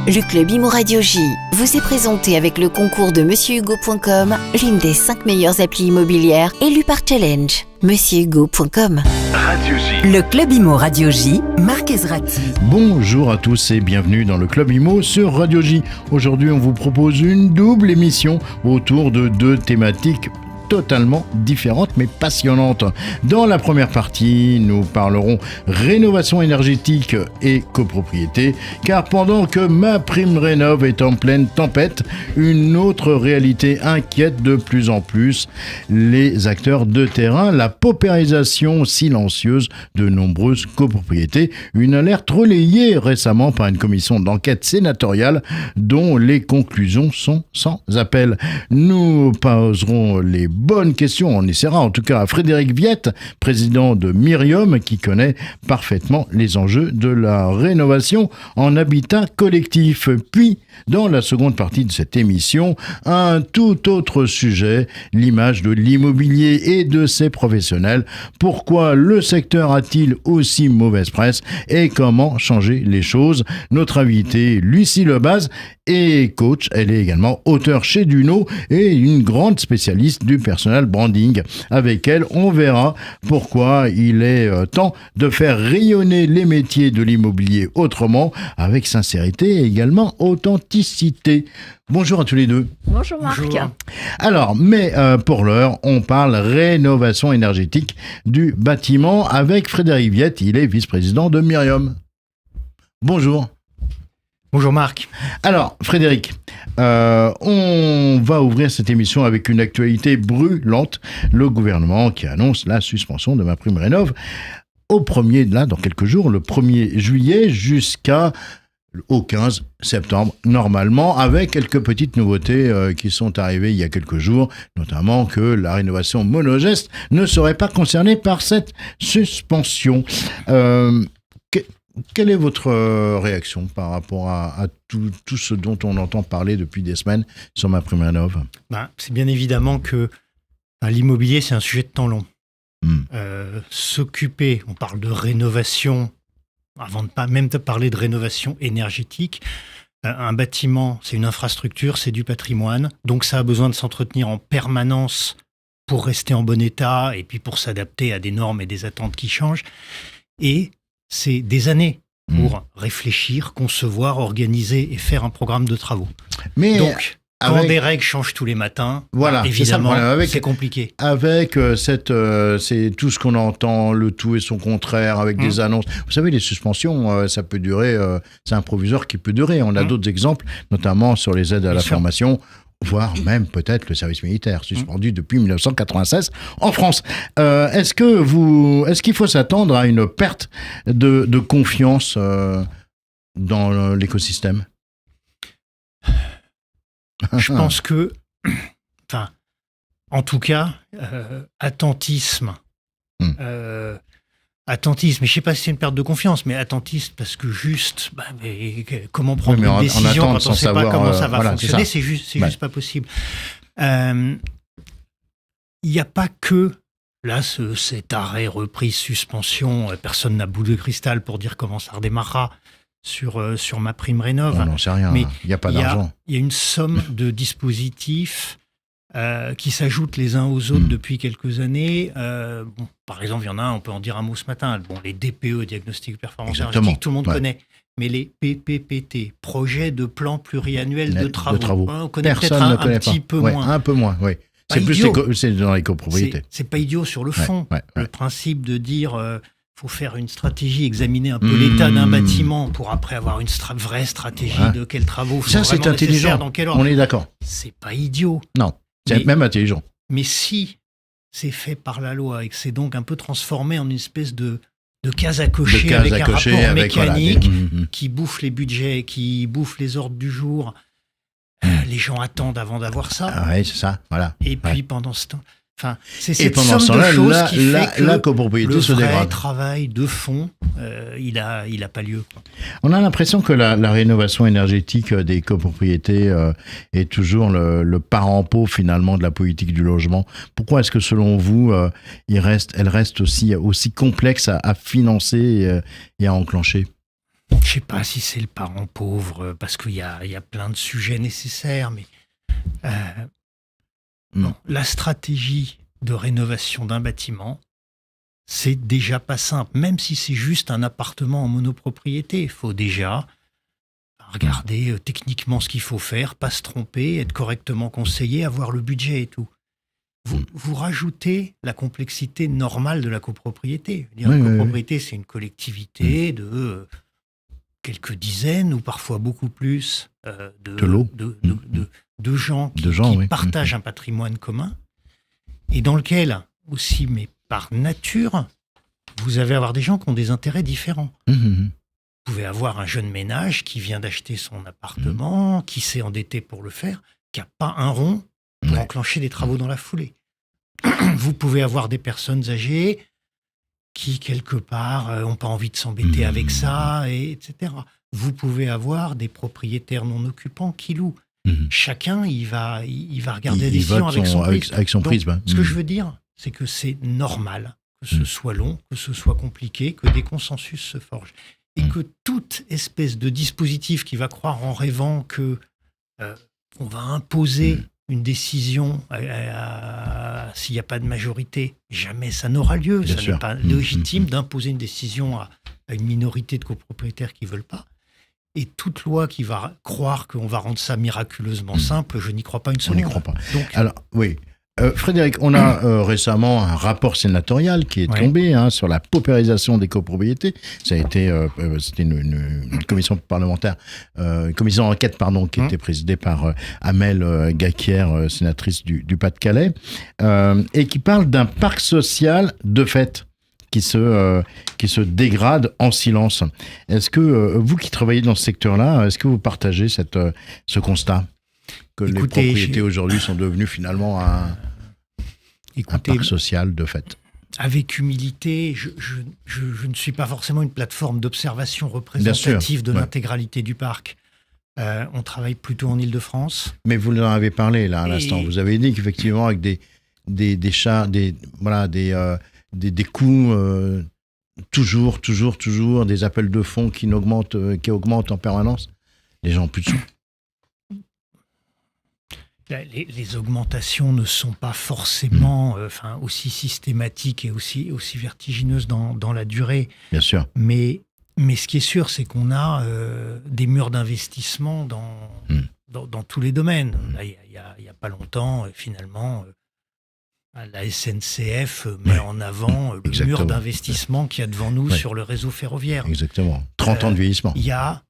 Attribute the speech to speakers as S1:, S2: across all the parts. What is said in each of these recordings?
S1: Le Club Imo Radio J vous est présenté avec le concours de MonsieurHugo.com, l'une des 5 meilleures applis immobilières élues par Challenge. MonsieurHugo.com.
S2: Radio J.
S3: Le Club Imo Radio J, Marc Ezrati.
S4: Bonjour à tous et bienvenue dans le Club Imo sur Radio J. Aujourd'hui, on vous propose une double émission autour de 2 thématiques totalement différentes mais passionnantes. Dans la première partie, nous parlerons rénovation énergétique et copropriété, car pendant que MaPrimeRénov' est en pleine tempête, une autre réalité inquiète de plus en plus les acteurs de terrain, la paupérisation silencieuse de nombreuses copropriétés, une alerte relayée récemment par une commission d'enquête sénatoriale dont les conclusions sont sans appel. Nous poserons les bonnes questions, on essaiera en tout cas à Frédéric Viette, président de Myrium, qui connaît parfaitement les enjeux de la rénovation en habitat collectif. Puis, dans la seconde partie de cette émission, un tout autre sujet, l'image de l'immobilier et de ses professionnels. Pourquoi le secteur a-t-il aussi mauvaise presse et comment changer les choses? Notre invitée, Lucie Lebaz, est coach, elle est également auteure chez Duno et une grande spécialiste du personal branding. Avec elle, on verra pourquoi il est temps de faire rayonner les métiers de l'immobilier autrement, avec sincérité et également authenticité. Bonjour à tous les deux.
S5: Bonjour Marc.
S4: Bonjour. Alors, mais pour l'heure, on parle rénovation énergétique du bâtiment avec Frédéric Viette, il est vice-président de Myrium. Bonjour.
S6: Bonjour Marc.
S4: Alors Frédéric, on va ouvrir cette émission avec une actualité brûlante. Le gouvernement qui annonce la suspension de MaPrimeRénov' au 1er, là dans quelques jours, le 1er juillet jusqu'au 15 septembre normalement, avec quelques petites nouveautés qui sont arrivées il y a quelques jours, notamment que la rénovation monogeste ne serait pas concernée par cette suspension. Quelle est votre réaction par rapport à tout ce dont on entend parler depuis des semaines sur MaPrimeRénov'?
S6: C'est bien évidemment que l'immobilier, c'est un sujet de temps long. S'occuper, on parle de rénovation, avant de pas même de parler de rénovation énergétique, un bâtiment, c'est une infrastructure, c'est du patrimoine, donc ça a besoin de s'entretenir en permanence pour rester en bon état et puis pour s'adapter à des normes et des attentes qui changent. Et c'est des années pour réfléchir, concevoir, organiser et faire un programme de travaux. Mais donc, quand des règles changent tous les matins, évidemment, c'est compliqué.
S4: Avec c'est tout ce qu'on entend, le tout et son contraire, avec des annonces. Vous savez, les suspensions, ça peut durer, c'est un proviseur qui peut durer. On a d'autres exemples, notamment sur les aides à la formation, voire même peut-être le service militaire, suspendu depuis 1996 en France. Est-ce qu'il faut s'attendre à une perte de confiance dans l'écosystème?
S6: Je pense que, en tout cas, attentisme, attentisme, mais je ne sais pas si c'est une perte de confiance, mais attentisme parce que juste, comment prendre une décision quand on ne sait pas comment ça va fonctionner, c'est juste pas possible. Il n'y a pas que, là, cet arrêt, reprise, suspension, personne n'a boule de cristal pour dire comment ça redémarrera sur MaPrimeRénov'.
S4: On n'en sait rien, il n'y a pas d'argent.
S6: Il y a une somme de dispositifs qui s'ajoutent les uns aux autres depuis quelques années. Par exemple, il y en a un, on peut en dire un mot ce matin. Les DPE, diagnostic de performance énergétique, tout le monde connaît. Mais les PPPT, projets de plan pluriannuel de travaux. On connaît peut-être un petit peu moins. Un peu moins, oui. C'est dans les copropriétés. C'est pas idiot sur le fond. Le principe de dire faut faire une stratégie, examiner un peu l'état d'un bâtiment pour après avoir une vraie stratégie de quels travaux sont vraiment
S4: c'est intelligent.
S6: Dans quel ordre.
S4: On est d'accord.
S6: C'est pas idiot.
S4: Non, c'est même intelligent.
S6: Mais si c'est fait par la loi et que c'est donc un peu transformé en une espèce de case à cocher avec un rapport mécanique qui bouffe les budgets, qui bouffe les ordres du jour, les gens attendent avant d'avoir ça.
S4: Oui, c'est ça, voilà.
S6: Et puis pendant ce temps... c'est cette somme de choses qui fait que
S4: la copropriété se dégrade.
S6: Le vrai travail de fond, il a pas lieu.
S4: On a l'impression que la rénovation énergétique des copropriétés est toujours le parent pauvre finalement de la politique du logement. Pourquoi est-ce que selon vous, elle reste aussi complexe à financer et à enclencher?
S6: je ne sais pas si c'est le parent pauvre, parce qu'il y a plein de sujets nécessaires, mais la stratégie de rénovation d'un bâtiment, c'est déjà pas simple. Même si c'est juste un appartement en monopropriété, il faut déjà regarder techniquement ce qu'il faut faire, pas se tromper, être correctement conseillé, avoir le budget et tout. Vous rajoutez la complexité normale de la copropriété. La copropriété, c'est une collectivité de quelques dizaines ou parfois beaucoup plus de gens qui partagent un patrimoine commun et dans lequel aussi, mais par nature, vous allez avoir des gens qui ont des intérêts différents. Vous pouvez avoir un jeune ménage qui vient d'acheter son appartement, qui s'est endetté pour le faire, qui n'a pas un rond pour enclencher des travaux dans la foulée. Vous pouvez avoir des personnes âgées qui, quelque part, n'ont pas envie de s'embêter avec ça, etc. Vous pouvez avoir des propriétaires non occupants qui louent. Chacun, il va regarder la décision avec son prisme. Ce que je veux dire, c'est que c'est normal que ce soit long, que ce soit compliqué, que des consensus se forgent. Et que toute espèce de dispositif qui va croire en rêvant que on va imposer une décision s'il n'y a pas de majorité, jamais ça n'aura lieu. Ça n'est pas légitime d'imposer une décision à une minorité de copropriétaires qui ne veulent pas. Et toute loi qui va croire qu'on va rendre ça miraculeusement simple, je n'y crois pas une seconde.
S4: On n'y croit pas. Donc, alors, oui. Frédéric, on a récemment un rapport sénatorial qui est tombé sur la paupérisation des copropriétés. Ça a été, c'était une commission parlementaire, une commission d'enquête qui était présidée par Amel Gacquière, sénatrice du Pas-de-Calais, et qui parle d'un parc social de fait qui se dégrade en silence. Est-ce que vous qui travaillez dans ce secteur-là, est-ce que vous partagez ce constat? Que les propriétés aujourd'hui sont devenues finalement un parc social de fait.
S6: Avec humilité, je ne suis pas forcément une plateforme d'observation représentative de l'intégralité du parc. On travaille plutôt en Île-de-France.
S4: Mais vous en avez parlé là à l'instant. Vous avez dit qu'effectivement avec des coûts toujours des appels de fonds qui augmentent en permanence, les gens ont plus de sous.
S6: Les augmentations ne sont pas forcément aussi systématiques et aussi vertigineuses dans la durée.
S4: Bien sûr.
S6: Mais ce qui est sûr, c'est qu'on a des murs d'investissement dans tous les domaines. Là, il y a pas longtemps, finalement, la SNCF met en avant le mur d'investissement qu'il y a devant nous sur le réseau ferroviaire.
S4: Exactement. 30 ans de vieillissement.
S6: Il y a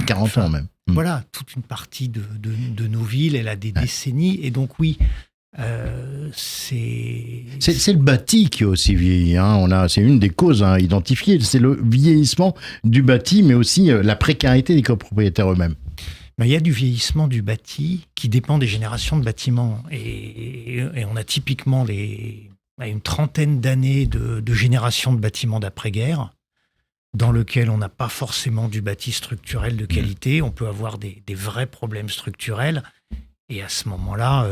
S4: 40 ans même.
S6: Voilà, toute une partie de nos villes, elle a des décennies. Et donc, oui, c'est
S4: le bâti qui a aussi vieilli. C'est une des causes identifiées. C'est le vieillissement du bâti, mais aussi la précarité des copropriétaires eux-mêmes.
S6: Il y a du vieillissement du bâti qui dépend des générations de bâtiments. Et on a typiquement une trentaine d'années de génération de bâtiments d'après-guerre, dans lequel on n'a pas forcément du bâti structurel de qualité. On peut avoir des vrais problèmes structurels. Et à ce moment-là,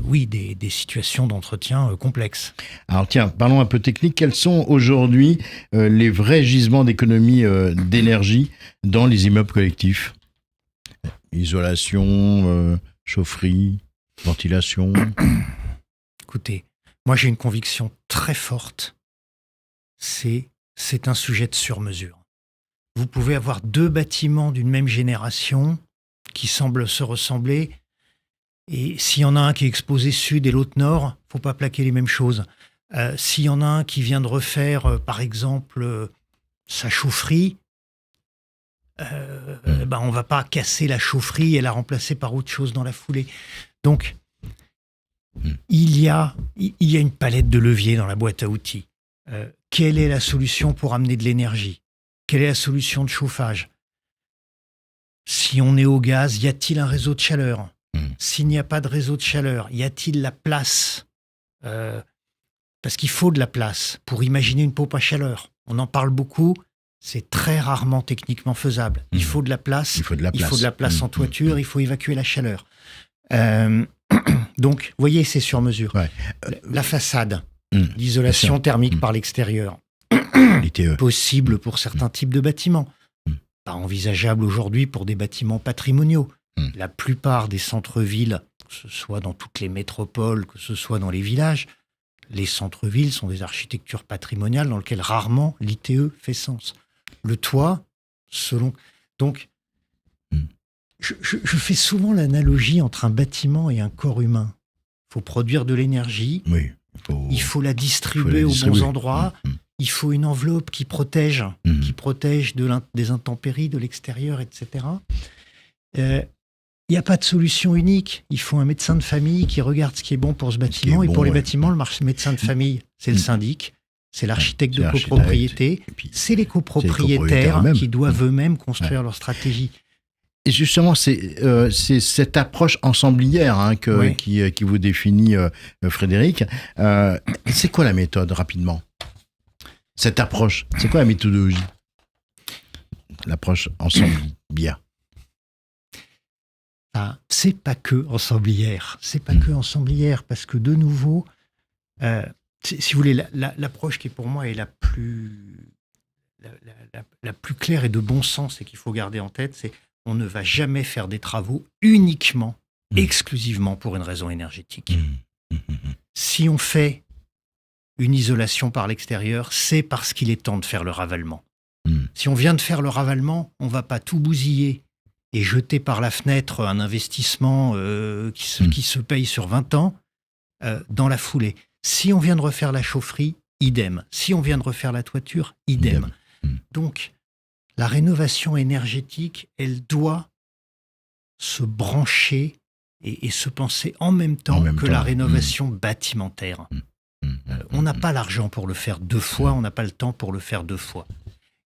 S6: des situations d'entretien complexes.
S4: Alors tiens, parlons un peu technique. Quels sont aujourd'hui les vrais gisements d'économie d'énergie dans les immeubles collectifs? Isolation, chaufferie, ventilation.
S6: Écoutez, moi j'ai une conviction très forte. C'est un sujet de sur-mesure. Vous pouvez avoir deux bâtiments d'une même génération qui semblent se ressembler. Et s'il y en a un qui est exposé sud et l'autre nord, il ne faut pas plaquer les mêmes choses. S'il y en a un qui vient de refaire, par exemple, sa chaufferie, on ne va pas casser la chaufferie et la remplacer par autre chose dans la foulée. Donc, il y a une palette de leviers dans la boîte à outils. Quelle est la solution pour amener de l'énergie? Quelle est la solution de chauffage? Si on est au gaz, y a-t-il un réseau de chaleur? S'il n'y a pas de réseau de chaleur, y a-t-il la place? Parce qu'il faut de la place pour imaginer une pompe à chaleur. On en parle beaucoup, c'est très rarement techniquement faisable. Il faut de la place, il faut de la place en toiture, il faut évacuer la chaleur. Donc, vous voyez, c'est sur mesure. Ouais. La façade, l'isolation thermique par l'extérieur, possible pour certains types de bâtiments. pas envisageable aujourd'hui pour des bâtiments patrimoniaux. La plupart des centres-villes, que ce soit dans toutes les métropoles, que ce soit dans les villages, les centres-villes sont des architectures patrimoniales dans lesquelles rarement l'ITE fait sens. Le toit, Donc, je fais souvent l'analogie entre un bâtiment et un corps humain. Il faut produire de l'énergie, il faut la distribuer aux bons endroits, il faut une enveloppe qui protège des intempéries de l'extérieur, etc. Il n'y a pas de solution unique. Il faut un médecin de famille qui regarde ce qui est bon pour ce bâtiment. Et pour les bâtiments, le médecin de famille, c'est le syndic, c'est l'architecte de copropriété, c'est les copropriétaires qui doivent eux-mêmes construire leur stratégie.
S4: Et justement, c'est cette approche ensemblière qui vous définit, Frédéric. C'est quoi la méthode, rapidement ? Cette approche, c'est quoi la méthodologie ? L'approche ensemblière.
S6: C'est pas que ensemblière. C'est pas que ensemblière, parce que de nouveau, si vous voulez, l'approche qui pour moi est la plus claire et de bon sens et qu'il faut garder en tête, c'est on ne va jamais faire des travaux uniquement, exclusivement pour une raison énergétique. Si on fait une isolation par l'extérieur, c'est parce qu'il est temps de faire le ravalement. Si on vient de faire le ravalement, on ne va pas tout bousiller et jeter par la fenêtre un investissement qui se paye sur 20 ans dans la foulée. Si on vient de refaire la chaufferie, idem. Si on vient de refaire la toiture, idem. Donc, la rénovation énergétique, elle doit se brancher et se penser en même temps que la rénovation bâtimentaire. On n'a pas l'argent pour le faire 2 fois, on n'a pas le temps pour le faire 2 fois.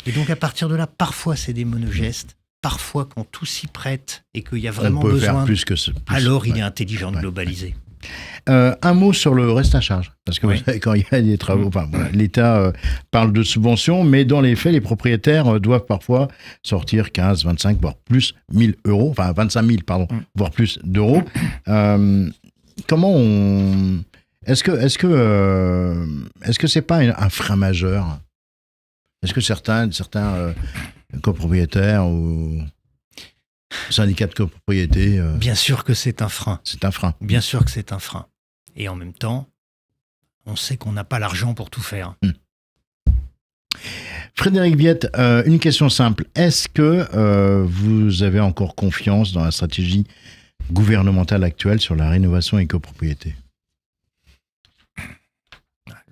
S6: Et donc, à partir de là, parfois, c'est des monogestes. Parfois, quand tout s'y prête et qu'il y a vraiment besoin, alors il est intelligent de globaliser.
S4: Un mot sur le reste à charge, parce que vous savez, quand il y a des travaux, l'État parle de subventions, mais dans les faits, les propriétaires doivent parfois sortir 15, 25, voire plus 1000 euros, enfin 25 000, pardon, voire plus d'euros. Comment on... Est-ce que c'est pas un frein majeur ? Est-ce que certains copropriétaires ou syndicats de copropriété...
S6: Bien sûr que c'est un frein.
S4: C'est un frein.
S6: Bien sûr que c'est un frein. Et en même temps, on sait qu'on n'a pas l'argent pour tout faire.
S4: Frédéric Viette, une question simple. Est-ce que vous avez encore confiance dans la stratégie gouvernementale actuelle sur la rénovation et copropriété ?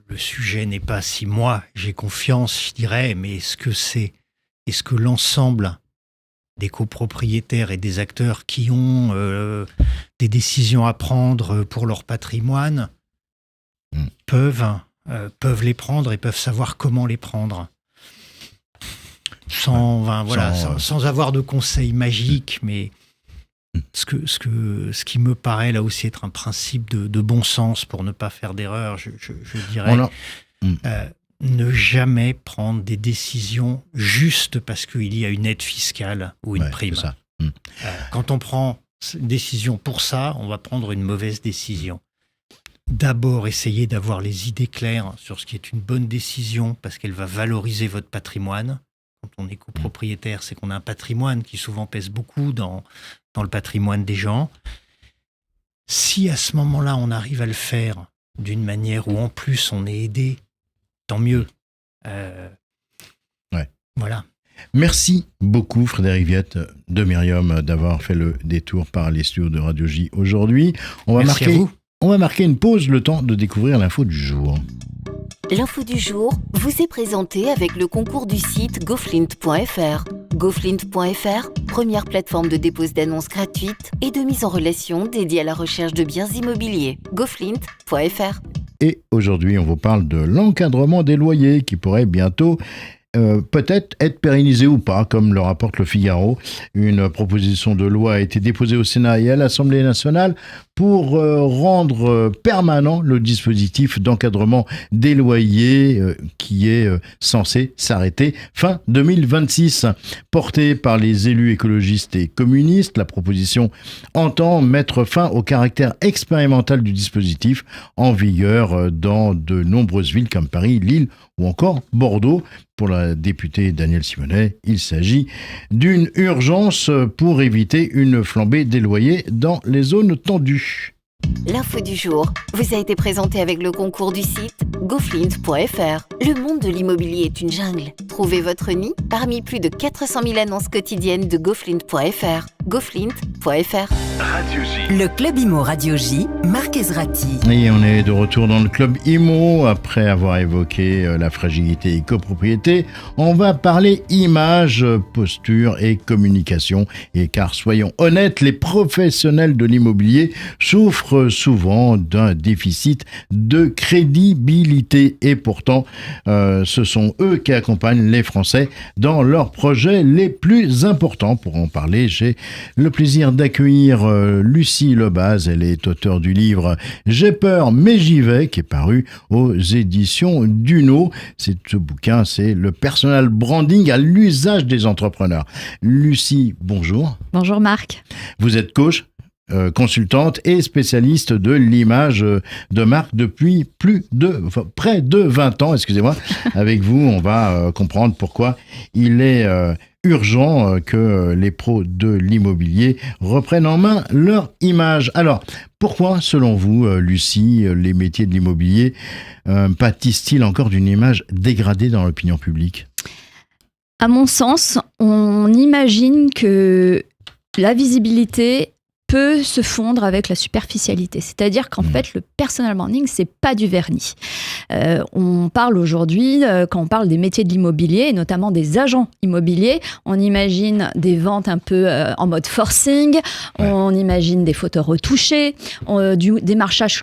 S6: Le sujet n'est pas si moi j'ai confiance, je dirais, mais est-ce que l'ensemble des copropriétaires et des acteurs qui ont des décisions à prendre pour leur patrimoine peuvent les prendre et peuvent savoir comment les prendre sans avoir de conseils magiques, mais ce qui me paraît là aussi être un principe de bon sens pour ne pas faire d'erreur, je dirais, ne jamais prendre des décisions juste parce qu'il y a une aide fiscale ou une prime.
S4: C'est ça.
S6: Quand on prend une décision pour ça, on va prendre une mauvaise décision. D'abord, essayez d'avoir les idées claires sur ce qui est une bonne décision parce qu'elle va valoriser votre patrimoine. Quand on est copropriétaire, c'est qu'on a un patrimoine qui souvent pèse beaucoup dans le patrimoine des gens. Si à ce moment-là, on arrive à le faire d'une manière où en plus on est aidé, tant mieux. Voilà.
S4: Merci beaucoup Frédéric Viette de Myrium d'avoir fait le détour par les studios de Radio J aujourd'hui. On va marquer une pause, le temps de découvrir l'info du jour.
S1: L'info du jour vous est présentée avec le concours du site goflint.fr. Goflint.fr, première plateforme de dépose d'annonces gratuite et de mise en relation dédiée à la recherche de biens immobiliers. Goflint.fr.
S4: Et aujourd'hui, on vous parle de l'encadrement des loyers qui pourrait bientôt peut-être être pérennisé ou pas, comme le rapporte Le Figaro. Une proposition de loi a été déposée au Sénat et à l'Assemblée nationale pour rendre permanent le dispositif d'encadrement des loyers qui est censé s'arrêter fin 2026. Portée par les élus écologistes et communistes, la proposition entend mettre fin au caractère expérimental du dispositif en vigueur dans de nombreuses villes comme Paris, Lille ou encore Bordeaux. pour la députée Danielle Simonet, il s'agit d'une urgence pour éviter une flambée des loyers dans les zones tendues.
S1: L'info du jour vous a été présentée avec le concours du site goflint.fr. Le monde de l'immobilier est une jungle. Trouvez votre nid parmi plus de 400 000 annonces quotidiennes de goflint.fr. goflint.fr.
S3: Radio J. Le Club Imo Radio J, Marc Ezrati.
S4: Et on est de retour dans le Club Imo. Après avoir évoqué la fragilité et copropriété, on va parler image, posture et communication. Et car soyons honnêtes, les professionnels de l'immobilier souffrent souvent d'un déficit de crédibilité. Et pourtant, ce sont eux qui accompagnent les Français dans leurs projets les plus importants. Pour en parler, j'ai le plaisir d'accueillir Lucie Lebaz. Elle est auteure du livre « J'ai peur mais j'y vais » qui est paru aux éditions Duno. Ce bouquin, c'est le personal branding à l'usage des entrepreneurs. Lucie, bonjour.
S2: Bonjour Marc.
S4: Vous êtes coach, consultante et spécialiste de l'image de marque depuis près de 20 ans. Excusez-moi. Avec vous, on va comprendre pourquoi il est urgent que les pros de l'immobilier reprennent en main leur image. Alors, pourquoi, selon vous, Lucie, les métiers de l'immobilier pâtissent-ils encore d'une image dégradée dans l'opinion publique ?
S2: À mon sens, on imagine que la visibilité peut se fondre avec la superficialité. C'est-à-dire qu'en fait, le personal branding, c'est pas du vernis. On parle aujourd'hui, quand on parle des métiers de l'immobilier, et notamment des agents immobiliers, on imagine des ventes un peu en mode forcing, on imagine des photos retouchées, du démarchage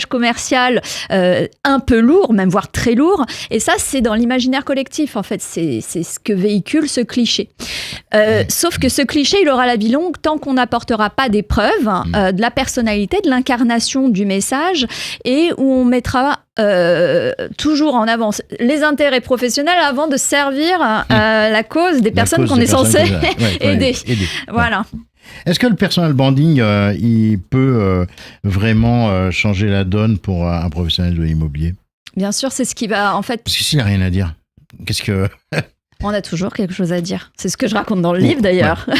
S2: commercial un peu lourd, même voire très lourd. Et ça, c'est dans l'imaginaire collectif, en fait. C'est ce que véhicule ce cliché. Sauf que ce cliché, il aura la vie longue tant qu'on n'apportera pas des preuves de la personnalité, de l'incarnation du message, et où on mettra toujours en avant les intérêts professionnels avant de servir la cause des personnes qu'on est censé aider. Voilà.
S4: Est-ce que le personal branding, il peut vraiment changer la donne pour un professionnel de l'immobilier ?
S2: Bien sûr, c'est ce qui va en fait...
S4: Parce que s'il n'a rien à dire, qu'est-ce que...
S2: On a toujours quelque chose à dire. C'est ce que je raconte dans le livre, d'ailleurs. Ouais.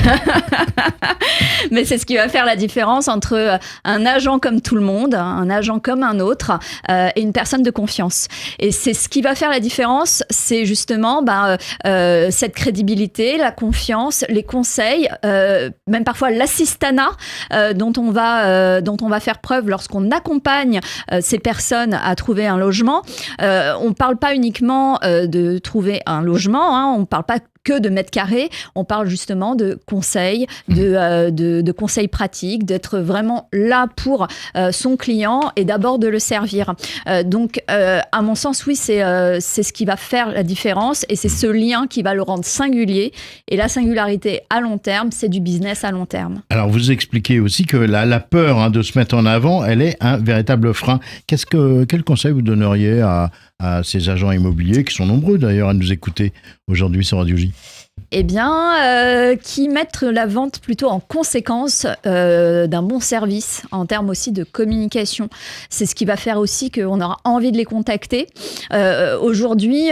S2: Mais c'est ce qui va faire la différence entre un agent comme tout le monde, un agent comme un autre, et une personne de confiance. Et c'est ce qui va faire la différence, c'est justement cette crédibilité, la confiance, les conseils, même parfois l'assistanat dont on va faire preuve lorsqu'on accompagne ces personnes à trouver un logement. On ne parle pas uniquement de trouver un logement, on ne parle pas que de mètres carrés, on parle justement de conseils, de conseils pratiques, d'être vraiment là pour son client et d'abord de le servir. Donc, à mon sens, oui, c'est ce qui va faire la différence et c'est ce lien qui va le rendre singulier. Et la singularité à long terme, c'est du business à long terme. Alors,
S4: vous expliquez aussi que la peur de se mettre en avant, elle est un véritable frein. Quel conseil vous donneriez à ces agents immobiliers, qui sont nombreux d'ailleurs à nous écouter aujourd'hui sur Radio J?
S2: Eh bien, qui mettent la vente plutôt en conséquence d'un bon service, en termes aussi de communication. C'est ce qui va faire aussi qu'on aura envie de les contacter. Aujourd'hui...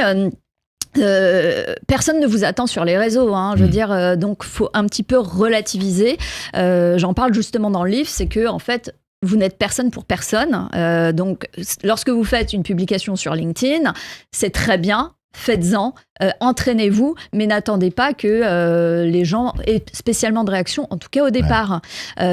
S2: personne ne vous attend sur les réseaux, je veux dire, donc faut un petit peu relativiser. J'en parle justement dans le livre, c'est que en fait, vous n'êtes personne pour personne. Donc, lorsque vous faites une publication sur LinkedIn, c'est très bien. Faites-en, entraînez-vous, mais n'attendez pas que les gens aient spécialement de réaction, en tout cas au départ.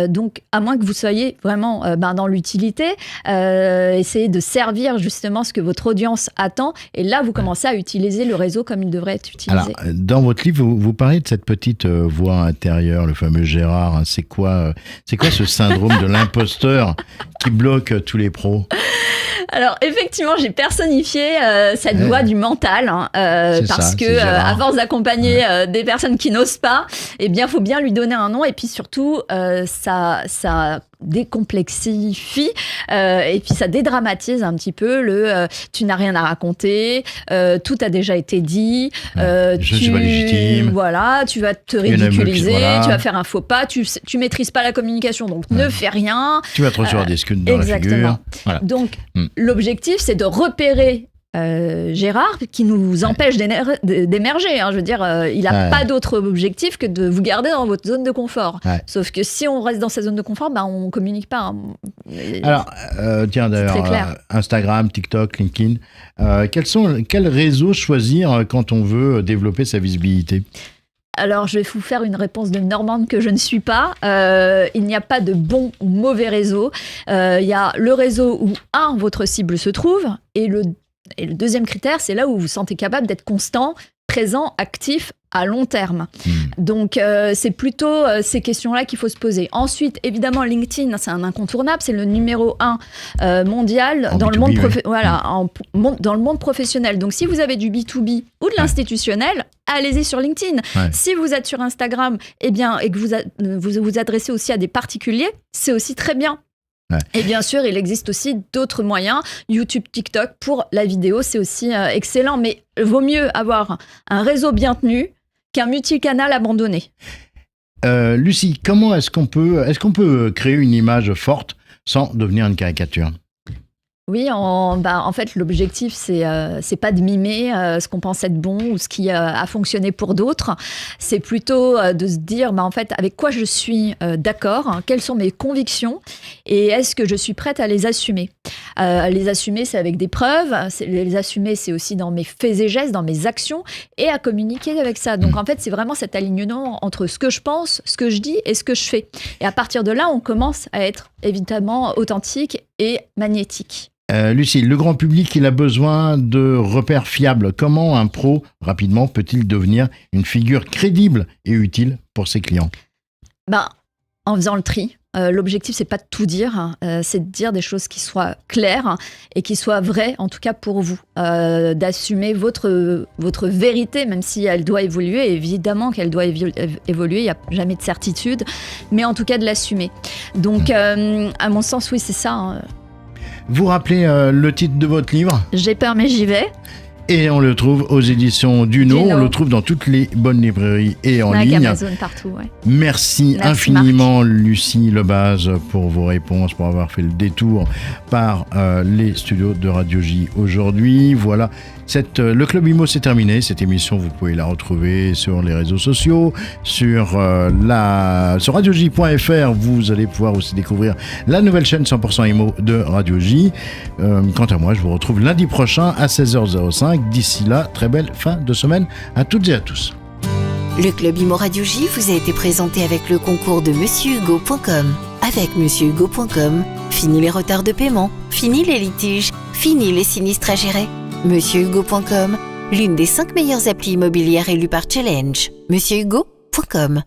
S2: Donc, à moins que vous soyez vraiment dans l'utilité, essayez de servir justement ce que votre audience attend. Et là, vous commencez à utiliser le réseau comme il devrait être utilisé.
S4: Alors, dans votre livre, vous parlez de cette petite voix intérieure, le fameux Gérard. C'est quoi ce syndrome de l'imposteur qui bloque tous les pros ?
S2: Alors, effectivement, j'ai personnifié cette voix du mental, parce que à force d'accompagner des personnes qui n'osent pas, eh bien, faut bien lui donner un nom, et puis surtout, ça décomplexifie et puis ça dédramatise un petit peu tu n'as rien à raconter, tout a déjà été dit,
S4: je suis pas légitime,
S2: voilà, tu vas te ridiculiser, tu vas faire un faux pas, tu maîtrises pas la communication, donc ne fais rien,
S4: tu vas te recevoir des scuds dans la figure.
S2: Voilà. Donc l'objectif, c'est de repérer Gérard, qui nous empêche d'émerger. Hein. Je veux dire, il n'a pas d'autre objectif que de vous garder dans votre zone de confort. Ouais. Sauf que si on reste dans cette zone de confort, on ne communique pas. Hein.
S4: Alors, tiens, d'ailleurs, Instagram, TikTok, LinkedIn, quels réseaux choisir quand on veut développer sa visibilité ?
S2: Alors, je vais vous faire une réponse de Normande que je ne suis pas. Il n'y a pas de bon ou mauvais réseau. Il y a le réseau où, votre cible se trouve, et le deuxième critère, c'est là où vous vous sentez capable d'être constant, présent, actif à long terme. Donc, c'est plutôt ces questions-là qu'il faut se poser. Ensuite, évidemment, LinkedIn, c'est un incontournable. C'est le numéro 1 mondial dans le monde dans le monde professionnel. Donc, si vous avez du B2B ou de l'institutionnel, allez-y sur LinkedIn. Ouais. Si vous êtes sur Instagram et que vous vous adressez aussi à des particuliers, c'est aussi très bien. Ouais. Et bien sûr, il existe aussi d'autres moyens. YouTube, TikTok, pour la vidéo, c'est aussi excellent. Mais vaut mieux avoir un réseau bien tenu qu'un multicanal abandonné.
S4: Lucie, comment est-ce qu'on peut créer une image forte sans devenir une caricature ?
S2: Oui, en fait, l'objectif, c'est pas de mimer ce qu'on pense être bon ou ce qui a fonctionné pour d'autres. C'est plutôt de se dire, en fait, avec quoi je suis d'accord, hein, quelles sont mes convictions et est-ce que je suis prête à les assumer. Les assumer, c'est avec des preuves. Les assumer, c'est aussi dans mes faits et gestes, dans mes actions et à communiquer avec ça. Donc, en fait, c'est vraiment cet alignement entre ce que je pense, ce que je dis et ce que je fais. Et à partir de là, on commence à être évidemment authentique et magnétique.
S4: Lucie, le grand public, il a besoin de repères fiables. Comment un pro, rapidement, peut-il devenir une figure crédible et utile pour ses clients ?
S2: En faisant le tri. L'objectif, c'est pas de tout dire, c'est de dire des choses qui soient claires et qui soient vraies, en tout cas pour vous. D'assumer votre vérité, même si elle doit évoluer. Évidemment qu'elle doit évoluer, il n'y a jamais de certitude, mais en tout cas de l'assumer. Donc, à mon sens, oui, c'est ça. Hein.
S4: Vous rappelez le titre de votre livre ?
S2: J'ai peur, mais j'y vais.
S4: Et on le trouve aux éditions Duno. On le trouve dans toutes les bonnes librairies et en ligne.
S2: Amazon partout, ouais.
S4: Merci infiniment, Marc. Lucie Lebaz, pour vos réponses, pour avoir fait le détour par les studios de Radio J aujourd'hui. Voilà. Le Club IMO, c'est terminé. Cette émission, vous pouvez la retrouver sur les réseaux sociaux, sur radioj.fr. Vous allez pouvoir aussi découvrir la nouvelle chaîne 100% IMO de Radio J. Quant à moi, je vous retrouve lundi prochain à 16h05. D'ici là, très belle fin de semaine à toutes et à tous.
S1: Le Club IMO Radio J vous a été présenté avec le concours de MonsieurHugo.com. Avec MonsieurHugo.com, fini les retards de paiement, fini les litiges, fini les sinistres à gérer. MonsieurHugo.com, l'une des 5 meilleures applis immobilières élues par Challenge. MonsieurHugo.com.